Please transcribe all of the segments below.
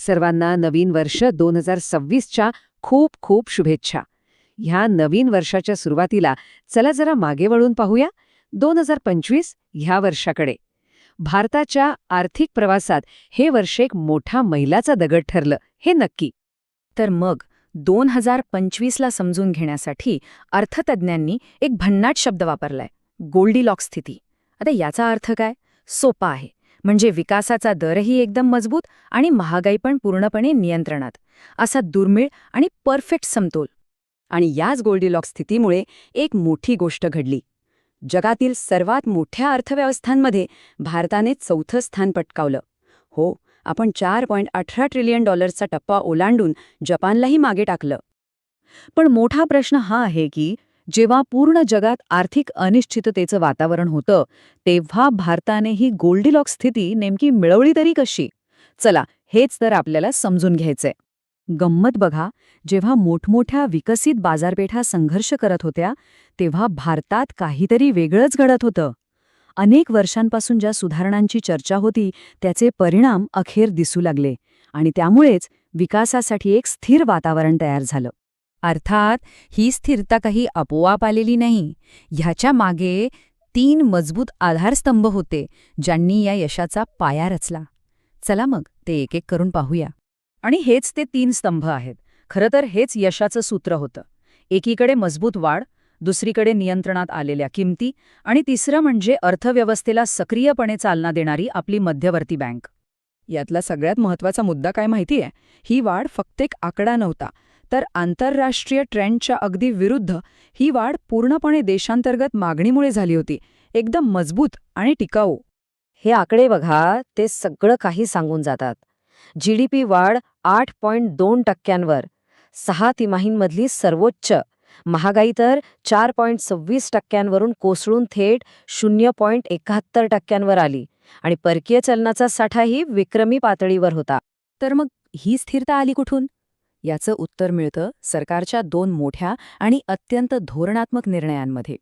सर्वांना नवीन वर्ष 2026च्या खूप खूप शुभेच्छा. ह्या नवीन वर्षाच्या सुरुवातीला चला जरा मागे वळून पाहूया 2025 ह्या वर्षाकडे. भारताच्या आर्थिक प्रवासात हे वर्ष एक मोठा मैलाचा दगड ठरलं, हे नक्की. तर मग 2025ला समजून घेण्यासाठी अर्थतज्ज्ञांनी एक भन्नाट शब्द वापरलाय, गोल्डीलॉक्स स्थिती. आता याचा अर्थ काय? सोपा आहे. म्हणजे विकासाचा दरही एकदम मजबूत आणि महागाई पण पूर्णपणे नियंत्रणात, असा दुर्मिळ आणि परफेक्ट समतोल. आणि याच गोल्डीलॉक्स स्थितीमुळे एक मोठी गोष्ट घडली. जगातील सर्वात मोठ्या अर्थव्यवस्थांमध्ये भारताने 4थं स्थान पटकावलं. हो, आपण $4.18 ट्रिलियन टप्पा ओलांडून जपानलाही मागे टाकलं. पण मोठा प्रश्न हा आहे की जेव्हा पूर्ण जगात आर्थिक अनिश्चिततेचं वातावरण होतं, तेव्हा भारताने ही गोल्डीलॉक्स स्थिती नेमकी मिळवली तरी कशी? चला, हेच तर आपल्याला समजून घ्यायचंय. गंमत बघा, जेव्हा मोठमोठ्या विकसित बाजारपेठा संघर्ष करत होत्या, तेव्हा भारतात काहीतरी वेगळंच घडत होतं. अनेक वर्षांपासून ज्या सुधारणांची चर्चा होती, त्याचे परिणाम अखेर दिसू लागले आणि त्यामुळेच विकासासाठी एक स्थिर वातावरण तयार झालं. अर्थात ही स्थिरता काही आपोआप आलेली नाही. ह्याच्या मागे 3 मजबूत आधारस्तंभ होते, ज्यांनी या यशाचा पाया रचला. चला मग ते एक एक करून पाहूया. आणि हेच ते 3 स्तंभ आहेत. खरं तर हेच यशाचं सूत्र होतं. एकीकडे मजबूत वाढ, दुसरीकडे नियंत्रणात आलेल्या किमती आणि तिसरं म्हणजे अर्थव्यवस्थेला सक्रियपणे चालना देणारी आपली मध्यवर्ती बँक. यातला सगळ्यात महत्त्वाचा मुद्दा काय माहितीये? ही वाढ फक्त एक आकडा नव्हता, तर आंतरराष्ट्रीय ट्रेंडच्या अगदी विरुद्ध ही वाढ पूर्णपणे देशांतर्गत मागणीमुळे झाली होती, एकदम मजबूत आणि टिकाऊ. हे आकडे बघा, ते सगळं काही सांगून जातात. जीडीपी वाढ 8.2%वर, 6 तिमाहींमधली सर्वोच्च. महागाई तर 4.26%वरून कोसळून थेट 0.71%वर आली आणि परकीय चलनाचा साठाही विक्रमी पातळीवर होता. तर मग ही स्थिरता आली कुठून? याचं उत्तर मिळतं सरकारच्या 2 मोठ्या आणि अत्यंत धोरणात्मक निर्णयांमध्ये.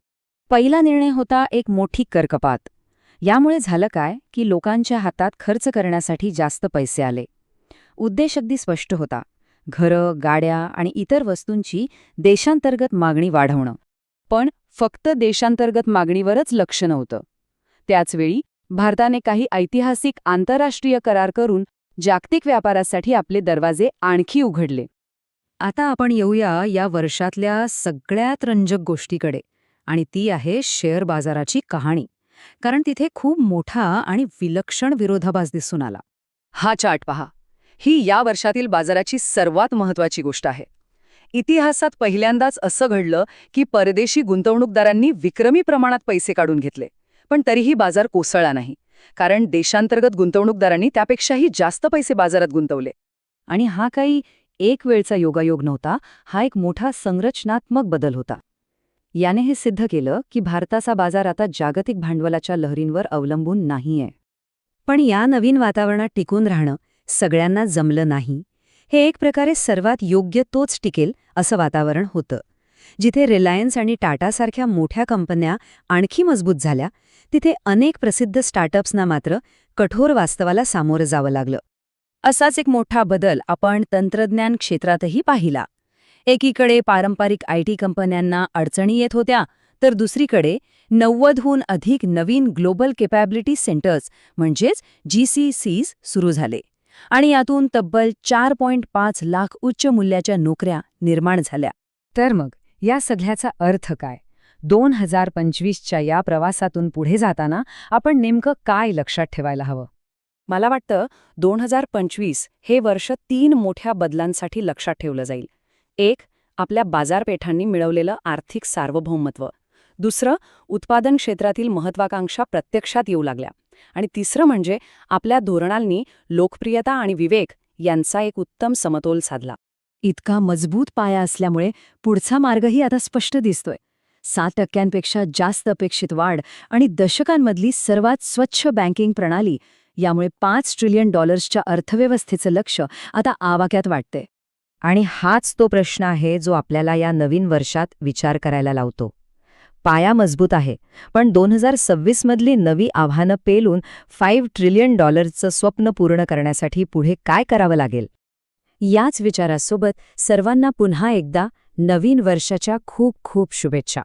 पहिला निर्णय होता एक मोठी करकपात. यामुळे झालं काय की लोकांच्या हातात खर्च करण्यासाठी जास्त पैसे आले. उद्देश अगदी स्पष्ट होता, घरं, गाड्या आणि इतर वस्तूंची देशांतर्गत मागणी वाढवणं. पण फक्त देशांतर्गत मागणीवरच लक्ष नव्हतं. त्याचवेळी भारताने काही ऐतिहासिक आंतरराष्ट्रीय करार करून जागतिक व्यापारासाठी आपले दरवाजे आणखी उघडले. आता आपण येऊया या वर्षातल्या सगळ्यात रंजक गोष्टीकडे, आणि ती आहे शेअर बाजाराची कहाणी. कारण तिथे खूप मोठा आणि विलक्षण विरोधाभास दिसून आला. हा चार्ट पहा. ही या वर्षातील बाजाराची सर्वात महत्त्वाची गोष्ट आहे. इतिहासात पहिल्यांदाच असं घडलं की परदेशी गुंतवणूकदारांनी विक्रमी प्रमाणात पैसे काढून घेतले, पण तरीही बाजार कोसळला नाही, कारण देशांतर्गत गुंतवणूकदारांनी त्यापेक्षाही जास्त पैसे बाजारात गुंतवले. आणि हा काही एक वेळचा योगायोग नव्हता, हा एक मोठा संरचनात्मक बदल होता. याने हे सिद्ध केलं की भारताचा बाजार आता जागतिक भांडवलाच्या लहरींवर अवलंबून नाहीये. पण या नवीन वातावरणात टिकून राहणं सगळ्यांना जमलं नाही. हे एक प्रकारे सर्वात योग्य तोच टिकेल असं वातावरण होतं. जिथे रिलायन्स आणि टाटासारख्या मोठ्या कंपन्या आणखी मजबूत झाल्या, तिथे अनेक प्रसिद्ध स्टार्टअप्सना मात्र कठोर वास्तवाला सामोरं जावं लागलं. असाच एक मोठा बदल आपण तंत्रज्ञान क्षेत्रातही पाहिला. एकीकडे पारंपरिक IT कंपन्यांना अडचणी येत होत्या, तर दुसरीकडे 90हून अधिक नवीन ग्लोबल कॅपॅबिलिटी सेंटर्स म्हणजेच GCCs सुरू झाले आणि यातून तब्बल 4.5 लाख उच्च मूल्याच्या नोकऱ्या निर्माण झाल्या. तर मग या सगळ्याचा अर्थ काय? 2025च्या या प्रवासातून पुढे जाताना आपण नेमकं काय लक्षात ठेवायला हवं? मला वाटतं 2025 हे वर्ष 3 मोठ्या बदलांसाठी लक्षात ठेवलं जाईल. एक, आपल्या बाजारपेठांनी मिळवलेलं आर्थिक सार्वभौमत्व. दुसरं, उत्पादन क्षेत्रातील महत्वाकांक्षा प्रत्यक्षात येऊ लागल्या. आणि तिसरं म्हणजे आपल्या धोरणांनी लोकप्रियता आणि विवेक यांचा एक उत्तम समतोल साधला. इतका मजबूत पाया असल्यामुळे पुढचा मार्गही आता स्पष्ट दिसतोय. 7% जास्त अपेक्षित वाढ आणि दशकांमधली सर्वात स्वच्छ बँकिंग प्रणाली यामुळे $5 ट्रिलियन अर्थव्यवस्थेचं लक्ष आता आवाक्यात वाटते. आणि हाच तो प्रश्न आहे जो आपल्याला या नवीन वर्षात विचार करायला लावतो. पाया मजबूत आहे, पण 2026 मधली नवी आव्हानं पेलून $5 ट्रिलियन स्वप्न पूर्ण करण्यासाठी पुढे काय करावं लागेल? याच विचारासोबत सर्वांना पुन्हा एकदा नवीन वर्षाच्या खूप खूप शुभेच्छा.